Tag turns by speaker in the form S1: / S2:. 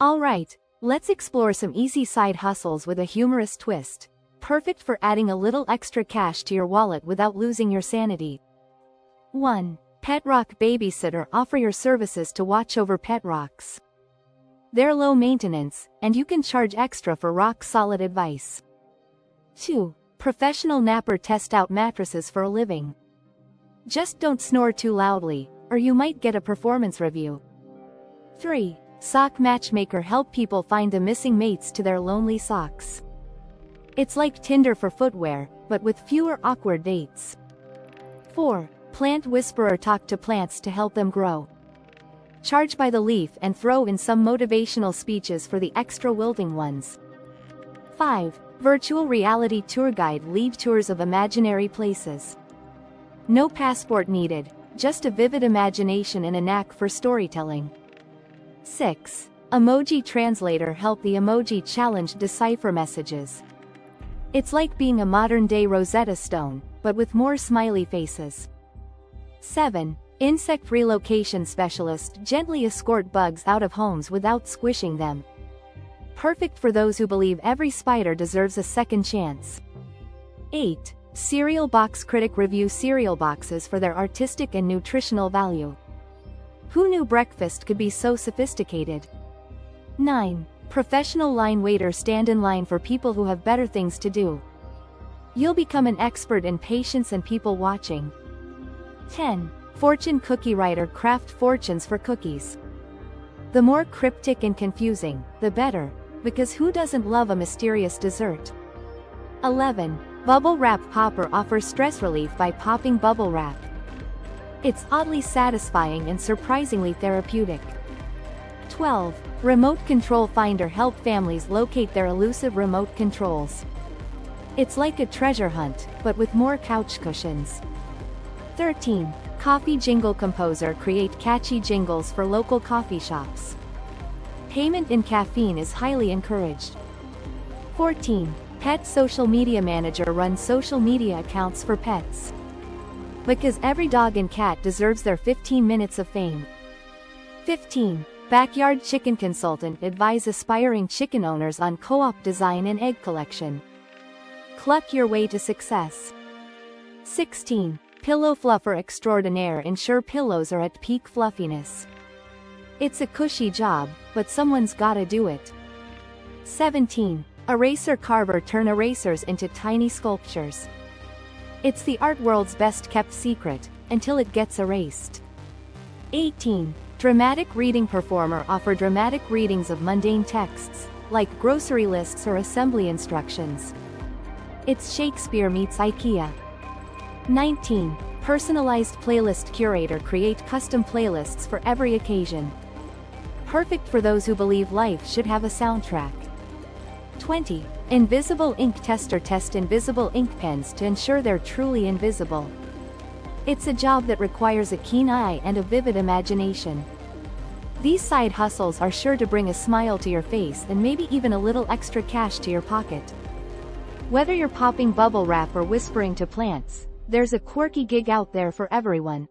S1: Alright, let's explore some easy side hustles with a humorous twist. Perfect for adding a little extra cash to your wallet without losing your sanity. 1. Pet Rock Babysitter. Offer your services to watch over pet rocks. They're low maintenance, and you can charge extra for rock-solid advice. 2. Professional Napper. Test out mattresses for a living. Just don't snore too loudly, or you might get a performance review. 3. Sock Matchmaker. Help people find the missing mates to their lonely socks. It's like Tinder for footwear, but with fewer awkward dates. 4. Plant Whisperer. Talk to plants to help them grow. Charge by the leaf and throw in some motivational speeches for the extra wilting ones. 5. Virtual Reality Tour Guide. Lead tours of imaginary places. No passport needed, just a vivid imagination and a knack for storytelling. 6. Emoji Translator. Help the emoji challenge decipher messages. It's like being a modern-day Rosetta Stone, but with more smiley faces. 7. Insect Relocation Specialist. Gently escort bugs out of homes without squishing them. Perfect for those who believe every spider deserves a second chance. 8. Cereal Box Critic. Review cereal boxes for their artistic and nutritional value. Who knew breakfast could be so sophisticated? 9. Professional Line Waiter. Stand in line for people who have better things to do. You'll become an expert in patience and people watching. 10. Fortune Cookie Writer. Craft fortunes for cookies. The more cryptic and confusing, the better, because who doesn't love a mysterious dessert? 11. Bubble Wrap Popper. Offers stress relief by popping bubble wrap. It's oddly satisfying and surprisingly therapeutic. 12. Remote Control Finder. Help families locate their elusive remote controls. It's like a treasure hunt, but with more couch cushions. 13. Coffee Jingle Composer. Create catchy jingles for local coffee shops. Payment in caffeine is highly encouraged. 14. Pet Social Media Manager. Run social media accounts for pets. Because every dog and cat deserves their 15 minutes of fame. 15. Backyard Chicken Consultant. Advise aspiring chicken owners on co-op design and egg collection. Cluck your way to success. 16. Pillow Fluffer Extraordinaire. Ensure pillows are at peak fluffiness. It's a cushy job, but someone's gotta do it. 17. Eraser Carver. Turn erasers into tiny sculptures. It's the art world's best kept secret, until it gets erased. 18. Dramatic Reading Performer. Offer dramatic readings of mundane texts, like grocery lists or assembly instructions. It's Shakespeare meets IKEA. 19. Personalized Playlist Curator. Create custom playlists for every occasion. Perfect for those who believe life should have a soundtrack. 20. Invisible Ink Tester. Test invisible ink pens to ensure they're truly invisible. It's a job that requires a keen eye and a vivid imagination. These side hustles are sure to bring a smile to your face and maybe even a little extra cash to your pocket. Whether you're popping bubble wrap or whispering to plants, there's a quirky gig out there for everyone.